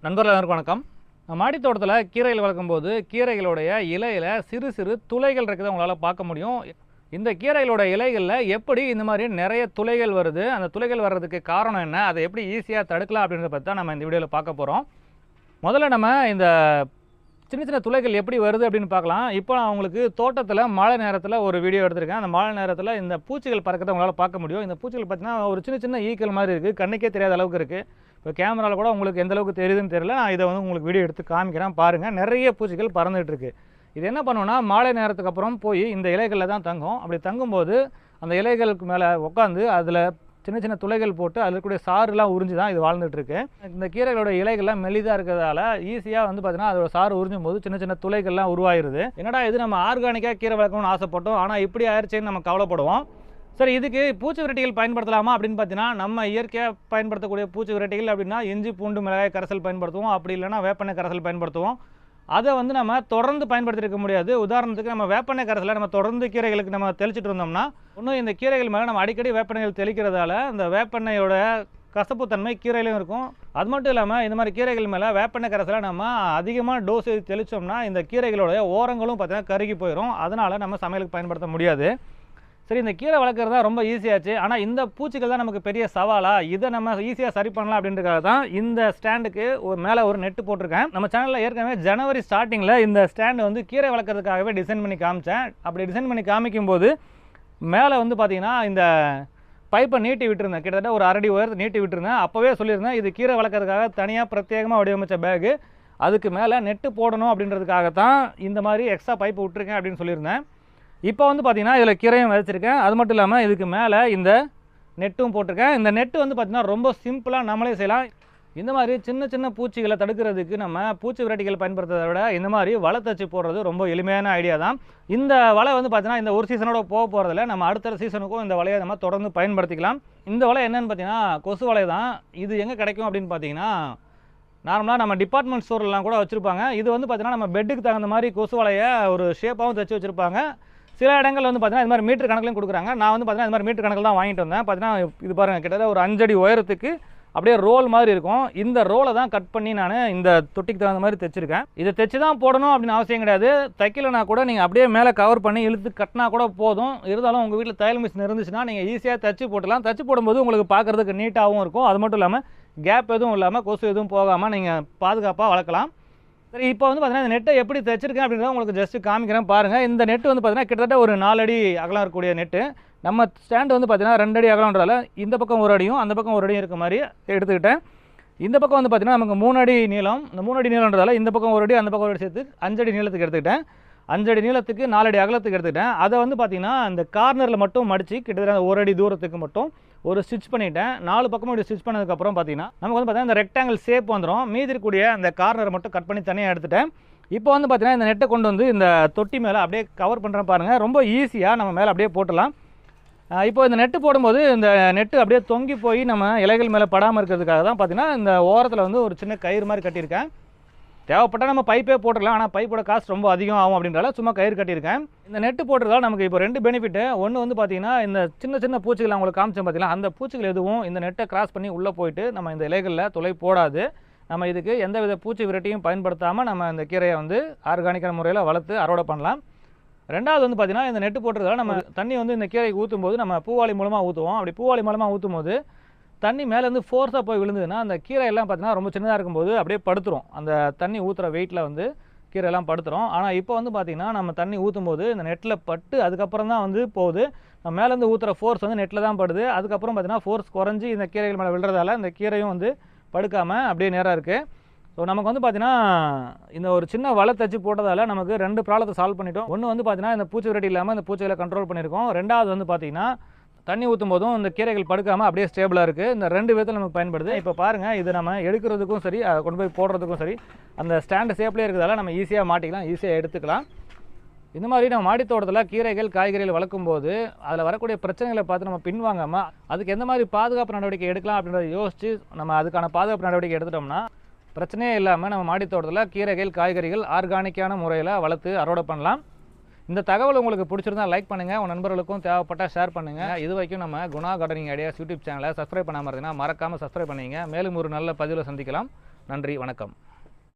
நண்பர்கள் எல்லாருக்கும் வணக்கம். மாடி தோட்டத்தில் கீரைகள் வளர்க்கும்போது கீரைகளுடைய இலையில் சிறு சிறு துளைகள் இருக்கிறத உங்களால் பார்க்க முடியும். இந்த கீரைகளோட இலைகளில் எப்படி இந்த மாதிரி நிறைய துளைகள் வருது, அந்த துளைகள் வர்றதுக்கு காரணம் என்ன, அதை எப்படி ஈஸியாக தடுக்கலாம் அப்படின்றத பற்றி தான் நம்ம இந்த வீடியோவில் பார்க்க போகிறோம். முதல்ல நம்ம இந்த சின்ன சின்ன துளைகள் எப்படி வருது அப்படின்னு பார்க்கலாம். இப்போ நான் உங்களுக்கு தோட்டத்தில் மழை நேரத்தில் ஒரு வீடியோ எடுத்திருக்கேன். அந்த மழை நேரத்தில் இந்த பூச்சிகள் பறக்கிறத உங்களால் பார்க்க முடியும். இந்த பூச்சிகள் பார்த்தீங்கன்னா ஒரு சின்ன சின்ன ஈக்கள் மாதிரி இருக்குது, கண்ணுக்கே தெரியாத அளவுக்கு இருக்குது. இப்போ கேமராவில் கூட உங்களுக்கு எந்த அளவுக்கு தெரியுதுன்னு தெரியல. நான் இதை வந்து உங்களுக்கு வீடியோ எடுத்து காமிக்கிறேன் பாருங்கள். நிறைய பூச்சிகள் பறந்துகிட்டு இருக்குது. இது என்ன பண்ணுவோன்னா மாலை நேரத்துக்கு அப்புறம் போய் இந்த இலைகளில் தான் தங்கும். அப்படி தங்கும்போது அந்த இலைகளுக்கு மேலே உட்காந்து அதில் சின்ன சின்ன துளைகள் போட்டு அதில் இருக்கக்கூடிய சாறுலாம் உறிஞ்சி தான் இது வாழ்ந்துட்டுருக்கு. இந்த கீரைகளோட இலைகள்லாம் மெலிதாக இருக்கிறதால ஈஸியாக வந்து பார்த்தீங்கன்னா அதோட சாறு உறிஞ்சும் போது சின்ன சின்ன துளைகள்லாம் உருவாயிருது. என்னடா இது நம்ம ஆர்கானிக்காக கீரை வளர்க்கணும்னு ஆசைப்பட்டோம், ஆனால் இப்படி ஆயிடுச்சேன்னு நம்ம கவலைப்படுவோம். சரி, இதுக்கு பூச்சி விரட்டிகள் பயன்படுத்தலாமா அப்படின்னு பார்த்தீங்கன்னா, நம்ம இயற்கையாக பயன்படுத்தக்கூடிய பூச்சி விரட்டிகள் அப்படின்னா இஞ்சி பூண்டு மிளகாய் கரைசல் பயன்படுத்துவோம், அப்படி இல்லைனா வேப்பெண்ணெய் கரைசல் பயன்படுத்துவோம். அதை வந்து நம்ம தொடர்ந்து பயன்படுத்திருக்க முடியாது. உதாரணத்துக்கு நம்ம வேப்பெண்ணெய் கரைசலை நம்ம தொடர்ந்து கீரைகளுக்கு நம்ம தெளிச்சிட்டு இருந்தோம்னா, இன்னும் இந்த கீரைகள் மேலே நம்ம அடிக்கடி வேப்பெண்ணெய்கள் தெளிக்கிறதால இந்த வேப்பெண்ணெயோட கசப்புத்தன்மை கீரையிலும் இருக்கும். அது மட்டும் இல்லாமல் இந்த மாதிரி கீரைகள் மேலே வேப்பெண்ணெய் கரைசலை நம்ம அதிகமாக டோஸேஜ் தெளித்தோம்னா இந்த கீரைகளோட ஓரங்களும் பார்த்தீங்கன்னா கருகி போயிடும். அதனால் நம்ம சமையலுக்கு பயன்படுத்த முடியாது. சரி, இந்த கீரை வளர்க்குறதா ரொம்ப ஈஸியாச்சு. ஆனால் இந்த பூச்சிகள் தான் நமக்கு பெரிய சவாலா, இதை நம்ம ஈஸியாக சரி பண்ணலாம் அப்படின்றதுக்காக தான் இந்த ஸ்டாண்டுக்கு மேலே ஒரு நெட்டு போட்டிருக்கேன். நம்ம சேனலில் ஏற்கனவே ஜனவரி ஸ்டார்டிங்கில் இந்த ஸ்டாண்டு வந்து கீரை வளர்க்குறதுக்காகவே டிசைன் பண்ணி காமிச்சேன். அப்படி டிசைன் பண்ணி காமிக்கும்போது மேலே வந்து பார்த்திங்கன்னா இந்த பைப்பை நீட்டி விட்டுருந்தேன், கிட்டத்தட்ட ஒரு அரடி உயரத்தை நீட்டி விட்டுருந்தேன். அப்போவே சொல்லியிருந்தேன் இது கீரை வளர்க்குறதுக்காக தனியாக பிரத்யேகமாக வடிவமைச்ச பேகு, அதுக்கு மேலே நெட்டு போடணும் அப்படின்றதுக்காக தான் இந்த மாதிரி எக்ஸ்ட்ரா பைப்பு விட்டுருக்கேன் அப்படின்னு சொல்லியிருந்தேன். இப்போ வந்து பார்த்திங்கன்னா இதில் கீரையும் விதைச்சிருக்கேன். அது மட்டும் இல்லாமல் இதுக்கு மேலே இந்த நெட்டும் போட்டிருக்கேன். இந்த நெட்டு வந்து பார்த்திங்கன்னா ரொம்ப சிம்பிளாக நம்மளே செய்யலாம். இந்த மாதிரி சின்ன சின்ன பூச்சிகளை தடுக்கிறதுக்கு நம்ம பூச்சி விரட்டிகள் பயன்படுத்துறதை விட இந்த மாதிரி வலை தச்சு போடுறது ரொம்ப எளிமையான ஐடியா தான். இந்த வலை வந்து பார்த்திங்கன்னா இந்த ஒரு சீசனோட போக போகிறதில்ல, நம்ம அடுத்த சீசனுக்கும் இந்த வலையை நம்ம தொடர்ந்து பயன்படுத்திக்கலாம். இந்த வலை என்னென்னு பார்த்தீங்கன்னா கொசு வலை தான். இது எங்கே கிடைக்கும் அப்படின்னு பார்த்தீங்கன்னா, நார்மலாக நம்ம டிபார்ட்மெண்ட் ஸ்டோர்லாம் கூட வச்சுருப்பாங்க. இது வந்து பார்த்திங்கன்னா நம்ம பெட்டுக்கு தகுந்த மாதிரி கொசு வலையை ஒரு ஷேப்பாகவும் தைச்சி வச்சுருப்பாங்க. சில இடங்கள் வந்து பார்த்தீங்கன்னா இது மாதிரி மீட்டர் கணக்கிலையும் கொடுக்குறாங்க. நான் வந்து பார்த்தீங்கன்னா இது மாதிரி மீட்டர் கணக்கில் தான் வாங்கிட்டு வந்தேன். பார்த்தீங்கன்னா இது பாருங்கள், கிட்டத்தட்ட ஒரு 5 அடி உயரத்துக்கு அப்படியே ரோல் மாதிரி இருக்கும். இந்த ரோலை தான் கட் பண்ணி நான் இந்த தொட்டிக்கு தகுந்த மாதிரி தைச்சிருக்கேன். இதை தைச்சி தான் போடணும் அப்படின்னு அவசியம் கிடையாது. தைக்கலைனா கூட நீங்கள் அப்படியே மேலே கவர் பண்ணி இழுத்து கட்டினா கூட போதும். இருந்தாலும் உங்கள் வீட்டில் தையல் மிஷின் இருந்துச்சுன்னா நீங்கள் ஈஸியாக தைச்சி போட்டலாம். தைச்சி போடும்போது உங்களுக்கு பார்க்குறதுக்கு நீட்டாகவும் இருக்கும். அது மட்டும் இல்லாமல் கேப் எதுவும் இல்லாமல் கொசு எதுவும் போகாமல் நீங்கள் பாதுகாப்பாக வளர்க்கலாம். சரி, இப்போ வந்து பார்த்தீங்கன்னா இந்த நெட்டை எப்படி தைச்சிருக்கேன் அப்படின்றத உங்களுக்கு ஜஸ்ட்டு காமிக்கிறேன் பாருங்கள். இந்த நெட்டு வந்து பார்த்தீங்கன்னா கிட்டத்தட்ட ஒரு 4 அடி அகலம் இருக்கக்கூடிய நெட்டு. நம்ம ஸ்டாண்டு வந்து பார்த்தீங்கன்னா 2 அடி அகலம்ன்றதால இந்த பக்கம் ஒரு அடியும் அந்த பக்கம் ஒரு அடியும் இருக்க மாதிரி எடுத்துக்கிட்டேன். இந்த பக்கம் வந்து பார்த்தீங்கன்னா நமக்கு 3 அடி நீளம். இந்த 3 அடி நீளம்ன்றதால இந்த பக்கம் ஒரு அடி அந்த பக்கம் ஒரு அடி சேர்த்து 5 அடி நீளத்துக்கு எடுத்துக்கிட்டேன். 5 அடி நீளத்துக்கு 4 அடி அகலத்துக்கு எடுத்துக்கிட்டேன். அதை வந்து பார்த்திங்கன்னா இந்த கார்னரில் மட்டும் மடித்து கிட்டத்தட்ட 1 அடி தூரத்துக்கு மட்டும் ஒரு ஸ்டிச் பண்ணிவிட்டேன். 4 பக்கமும் இப்படி ஸ்டிச் பண்ணதுக்கப்புறம் பார்த்திங்கன்னா நமக்கு வந்து பார்த்திங்கன்னா இந்த ரெக்டாங்கிள் ஷேப் வந்துடும். மீதி இருக்கக்கூடிய அந்த கார்னரை மட்டும் கட் பண்ணி தனியாக எடுத்துட்டேன். இப்போ வந்து பார்த்திங்கன்னா இந்த நெட்டை கொண்டு வந்து இந்த தொட்டி மேலே அப்படியே கவர் பண்ணுறேன் பாருங்கள். ரொம்ப ஈஸியாக நம்ம மேலே அப்படியே போட்டலாம். இப்போ இந்த நெட்டு போடும்போது இந்த நெட்டு அப்படியே தொங்கி போய் நம்ம இலைகள் மேலே படாமல் இருக்கிறதுக்காக தான் பார்த்திங்கன்னா இந்த ஓரத்தில் வந்து ஒரு சின்ன கயிறு மாதிரி கட்டியிருக்கேன். தேவைப்பட்டால் நம்ம பைப்பே போட்டுடலாம், ஆனால் பைப்போட காஸ்ட் ரொம்ப அதிகம் ஆகும் அப்படின்றதால சும்மா கயிறு கட்டியிருக்கேன். இந்த நெட்டு போட்டுறதால நமக்கு இப்போ 2 பெனிஃபிட்டு. ஒன்று வந்து பார்த்திங்கன்னா இந்த சின்ன சின்ன பூச்சிகள் அவங்களுக்கு காமிச்சோம் பார்த்திங்களா, அந்த பூச்சிகள் எதுவும் இந்த நெட்டை கிராஸ் பண்ணி உள்ளே போயிட்டு நம்ம இந்த இலைகளில் துளை போடாது. நம்ம இதுக்கு எந்த வித பூச்சி விரட்டியும் பயன்படுத்தாமல் நம்ம இந்த கீரையை வந்து ஆர்கானிக்கான முறையில் வளர்த்து அறுவடை பண்ணலாம். ரெண்டாவது வந்து பார்த்திங்கன்னா இந்த நெட்டு போட்டுறதால நம்ம தண்ணி வந்து இந்த கீரைக்கு ஊற்றும் போது நம்ம பூவாளி மூலமாக ஊற்றுவோம். அப்படி பூவாளி மூலமாக ஊற்றும் போது தண்ணி மேலேருந்து ஃபோர்ஸாக போய் விழுந்ததுன்னா அந்த கீரையெல்லாம் பார்த்திங்கன்னா ரொம்ப சின்னதாக இருக்கும்போது அப்படியே படுத்துரும். அந்த தண்ணி ஊற்றுற வெயிட்டில் வந்து கீரையெல்லாம் படுத்துரும். ஆனால் இப்போ வந்து பார்த்திங்கன்னா நம்ம தண்ணி ஊற்றும் போது இந்த நெட்டில் பட்டு அதுக்கப்புறம் தான் வந்து போகுது. நம்ம மேலேருந்து ஊற்றுற ஃபோர்ஸ் வந்து நெட்டில் தான் படுது. அதுக்கப்புறம் பார்த்திங்கன்னா ஃபோர்ஸ் குறைஞ்சி இந்த கீரைகள் மேலே விழுறதால இந்த கீரையும் வந்து படுக்காமல் அப்படியே நேராக இருக்குது. ஸோ நமக்கு வந்து பார்த்திங்கன்னா இந்த ஒரு சின்ன வலை தச்சு போட்டதால் நமக்கு 2 ப்ராப்ளத்தை சால்வ் பண்ணிட்டோம். ஒன்று வந்து பார்த்திங்கன்னா இந்த பூச்சி விரட்டி இல்லாமல் இந்த பூச்சிகளை கண்ட்ரோல் பண்ணியிருக்கோம். ரெண்டாவது வந்து பார்த்திங்கன்னா தண்ணி ஊற்றும் போதும் இந்த கீரைகள் படுக்காமல் அப்படியே ஸ்டேபிளாக இருக்குது. இந்த 2 விதத்தில் நமக்கு பயன்படுது. இப்போ பாருங்கள், இது நம்ம எடுக்கிறதுக்கும் சரி அதை கொண்டு போய் போடுறதுக்கும் சரி அந்த ஸ்டாண்டு ஷேப்லேயே இருக்கிறதால நம்ம ஈஸியாக மாட்டிக்கலாம், ஈஸியாக எடுத்துக்கலாம். இந்த மாதிரி நம்ம மாடித்தோட்டத்தில் கீரைகள் காய்கறிகள் வளர்க்கும்போது அதில் வரக்கூடிய பிரச்சனைகளை பார்த்து நம்ம பின்வாங்காமல் அதுக்கு எந்த மாதிரி பாதுகாப்பு நடவடிக்கை எடுக்கலாம் அப்படின்றத யோசித்து நம்ம அதுக்கான பாதுகாப்பு நடவடிக்கை எடுத்துட்டோம்னா பிரச்சனையே இல்லாமல் நம்ம மாடித்தோட்டத்தில் கீரைகள் காய்கறிகள் ஆர்கானிக்கான முறையில் வளர்த்து அறுவடை பண்ணலாம். இந்த தகவல் உங்களுக்கு பிடிச்சிருந்தா லைக் பண்ணுங்கள், உங்கள் நண்பர்களுக்கும் தேவைப்பட்டால் ஷேர் பண்ணுங்கள். இது வரைக்கும் நம்ம குணா கார்டனிங் ஐடியாஸ் யூடியூப் சேனலை சப்ஸ்கிரைப் பண்ணாமல் இருந்தீங்கன்னா மறக்காமல் சப்ஸ்கிரைப் பண்ணிங்க. மேலும் ஒரு நல்ல பதிவில் சந்திக்கலாம். நன்றி, வணக்கம்.